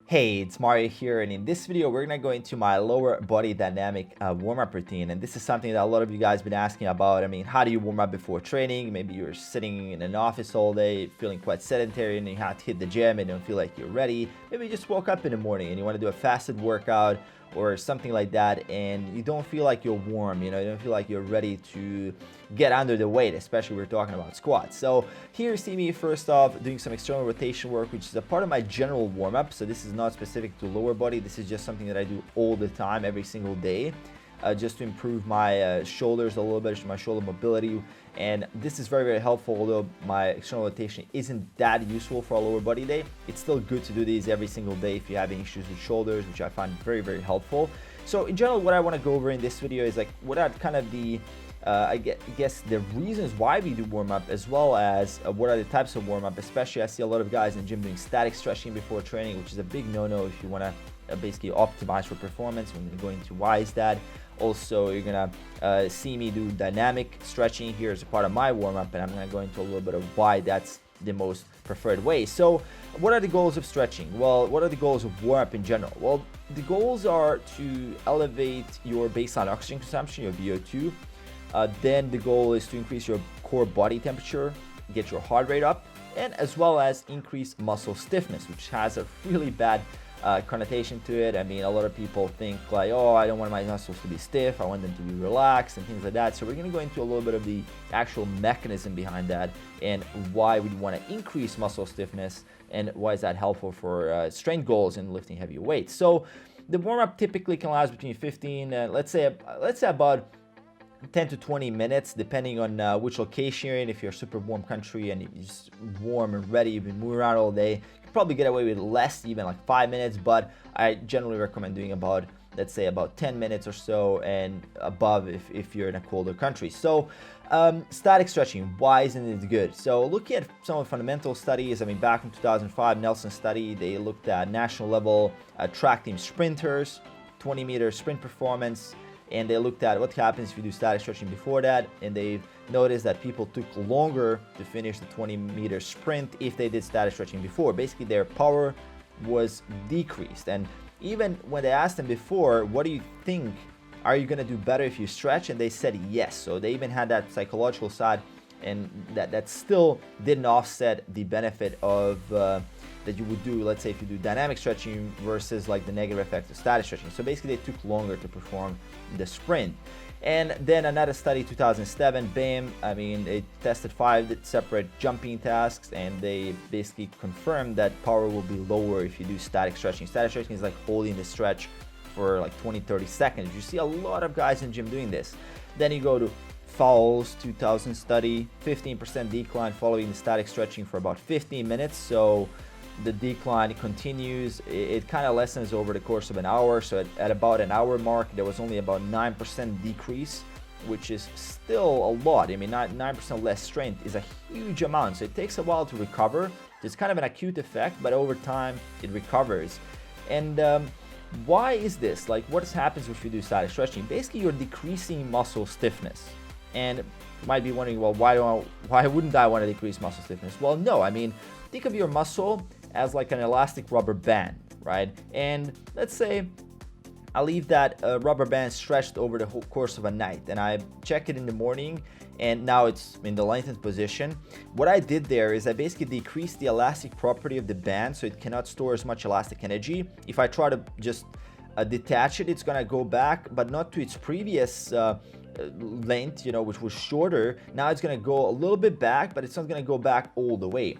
Hey, it's Mario here, and in this video we're gonna go into my lower body dynamic warm-up routine. And this is something that a lot of you guys been asking about. I mean, how do you warm up before training? Maybe you're sitting in an office all day feeling quite sedentary and you have to hit the gym and don't feel like you're ready. Maybe you just woke up in the morning and you want to do a fasted workout or something like that, and you don't feel like you're warm, you don't feel like you're ready to get under the weight, especially we're talking about squats. So here you see me first off doing some external rotation work, which is a part of my general warm-up. So this is not specific to lower body, this is just something that I do all the time, every single day, just to improve my shoulders a little bit, my shoulder mobility. And this is very, very helpful. Although my external rotation isn't that useful for a lower body day, it's still good to do these every single day if you're having issues with shoulders, which I find very, very helpful. So in general, what I want to go over in this video is like what are kind of the I guess the reasons why we do warm-up, as well as what are the types of warm-up. Especially I see a lot of guys in the gym doing static stretching before training, which is a big no-no if you want to basically optimize for performance. We're going to go into why is that. Also, you're gonna see me do dynamic stretching here as a part of my warm-up, and I'm gonna go into a little bit of why that's the most preferred way. So what are the goals of stretching? Well, what are the goals of warm-up in general? Well, the goals are to elevate your baseline oxygen consumption, your VO2. Then the goal is to increase your core body temperature, get your heart rate up, and as well as increase muscle stiffness, which has a really bad connotation to it. I mean, a lot of people think like, oh, I don't want my muscles to be stiff, I want them to be relaxed and things like that. So we're going to go into a little bit of the actual mechanism behind that and why we want to increase muscle stiffness and why is that helpful for strength goals and lifting heavy weights. So the warm-up typically can last between 15 let's say about 10 to 20 minutes, depending on which location you're in. If you're a super warm country and you're just warm and ready, you've been moving around all day, you can probably get away with less, even like 5 minutes. But I generally recommend doing about, let's say, about 10 minutes or so and above if you're in a colder country. So static stretching, why isn't it good? So looking at some of the fundamental studies, I mean, back in 2005, Nelson study, they looked at national level track team sprinters, 20-meter sprint performance, and they looked at what happens if you do static stretching before that, and they noticed that people took longer to finish the 20-meter sprint if they did static stretching before. Basically, their power was decreased. And even when they asked them before, what do you think, are you going to do better if you stretch? And they said yes. So they even had that psychological side, and that still didn't offset the benefit of that you would do, let's say, if you do dynamic stretching versus like the negative effect of static stretching. So basically they took longer to perform the sprint. And then another study, 2007, BAM, I mean, they tested 5 separate jumping tasks, and they basically confirmed that power will be lower if you do static stretching. Static stretching is like holding the stretch for like 20-30 seconds. You see a lot of guys in the gym doing this. Then you go to Fowles 2000 study, 15% decline following the static stretching for about 15 minutes. So the decline continues. It kind of lessens over the course of an hour. So at about an hour mark, there was only about 9% decrease, which is still a lot. I mean, 9% less strength is a huge amount. So it takes a while to recover. It's kind of an acute effect, but over time it recovers. And why is this? Like, what happens if you do static stretching? Basically, you're decreasing muscle stiffness. And you might be wondering, well, why wouldn't I want to decrease muscle stiffness? Well, no. I mean, think of your muscle as like an elastic rubber band, right? And let's say I leave that rubber band stretched over the whole course of a night, and I check it in the morning, and now it's in the lengthened position. What I did there is I basically decreased the elastic property of the band, so it cannot store as much elastic energy. If I try to just detach it, it's gonna go back, but not to its previous length, which was shorter. Now it's going to go a little bit back, but it's not going to go back all the way.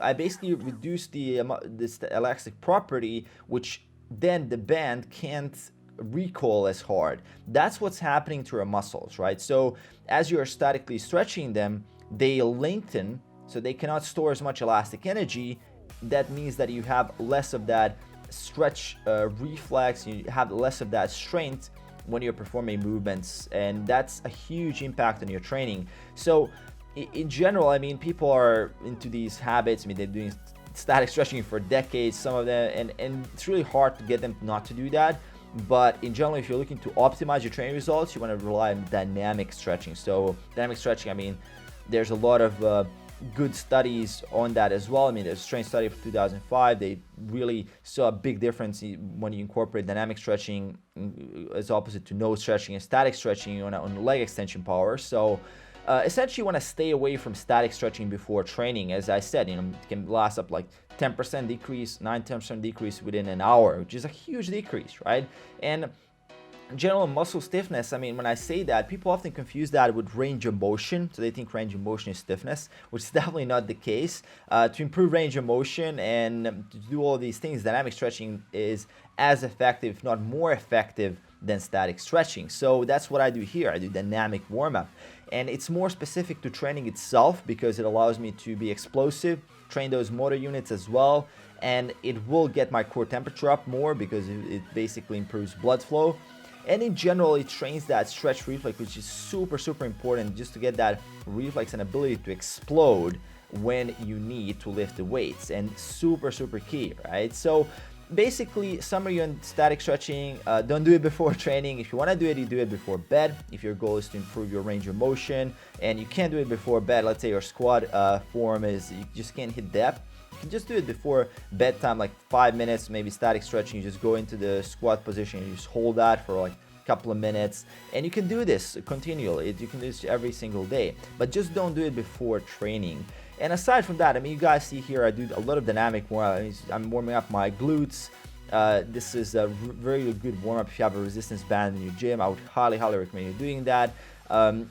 I basically reduced this elastic property, which then the band can't recoil as hard. That's what's happening to our muscles, right? So as you're statically stretching them, they lengthen, so they cannot store as much elastic energy. That means that you have less of that stretch reflex, you have less of that strength when you're performing movements, and that's a huge impact on your training. So in general, I mean, people are into these habits. I mean, they're doing static stretching for decades, some of them, and it's really hard to get them not to do that. But in general, if you're looking to optimize your training results, you want to rely on dynamic stretching. So dynamic stretching, I mean, there's a lot of good studies on that as well. I mean, there's a strength study from 2005. They really saw a big difference when you incorporate dynamic stretching as opposite to no stretching and static stretching on leg extension power. So essentially you want to stay away from static stretching before training. As I said, it can last up like 10% decrease, 9-10% decrease within an hour, which is a huge decrease, right? And general muscle stiffness, I mean, when I say that, people often confuse that with range of motion. So they think range of motion is stiffness, which is definitely not the case. To improve range of motion and to do all these things, dynamic stretching is as effective, if not more effective, than static stretching. So that's what I do here. I do dynamic warm-up. And it's more specific to training itself because it allows me to be explosive, train those motor units as well, and it will get my core temperature up more because it basically improves blood flow. And in general, it trains that stretch reflex, which is super, super important just to get that reflex and ability to explode when you need to lift the weights, and super, super key, right? So basically, summary on static stretching, don't do it before training. If you want to do it, you do it before bed. If your goal is to improve your range of motion and you can't do it before bed, let's say your squat form is, you just can't hit depth, you can just do it before bedtime, like 5 minutes, maybe static stretching. You just go into the squat position and you just hold that for like a couple of minutes, and you can do this continually. You can do this every single day, but just don't do it before training. And aside from that, I mean, you guys see here, I do a lot of dynamic warm-up. I'm warming up my glutes. This is a very good warm-up if you have a resistance band in your gym. I would highly, highly recommend you doing that.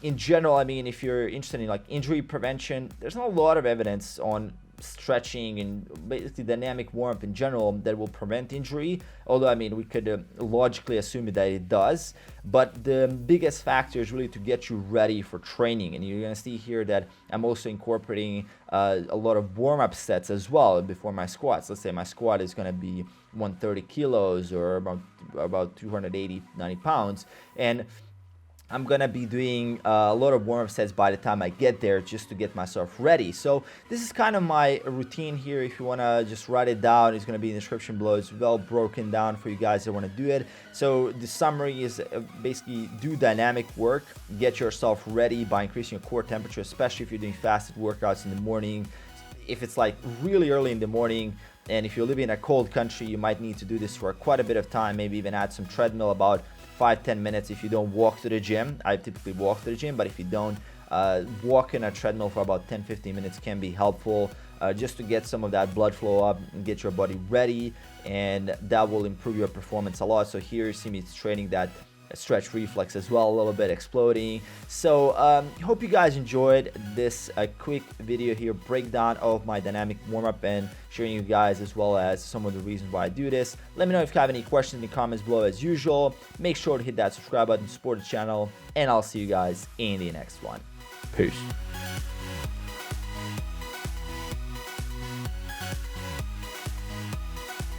In general, I mean, if you're interested in like injury prevention, there's not a lot of evidence on stretching and basically dynamic warm-up in general that will prevent injury, although I mean we could logically assume that it does, but the biggest factor is really to get you ready for training. And you're going to see here that I'm also incorporating a lot of warm-up sets as well before my squats. Let's say my squat is going to be 130 kilos or about 280, 90 pounds, and I'm gonna be doing a lot of warm-up sets by the time I get there just to get myself ready. So this is kind of my routine here. If you wanna just write it down, it's gonna be in the description below. It's well broken down for you guys that wanna do it. So the summary is basically do dynamic work, get yourself ready by increasing your core temperature, especially if you're doing fasted workouts in the morning. If it's like really early in the morning, and if you're living in a cold country, you might need to do this for quite a bit of time, maybe even add some treadmill, about 5-10 minutes if you don't walk to the gym. I typically walk to the gym, but if you don't, walking a treadmill for about 10-15 minutes can be helpful just to get some of that blood flow up and get your body ready, and that will improve your performance a lot. So here you see me training that stretch reflex as well, a little bit exploding. So hope you guys enjoyed this quick video here, breakdown of my dynamic warm-up, and sharing you guys as well as some of the reasons why I do this. Let me know if you have any questions in the comments below as usual. Make sure to hit that subscribe button to support the channel, and I'll see you guys in the next one. Peace.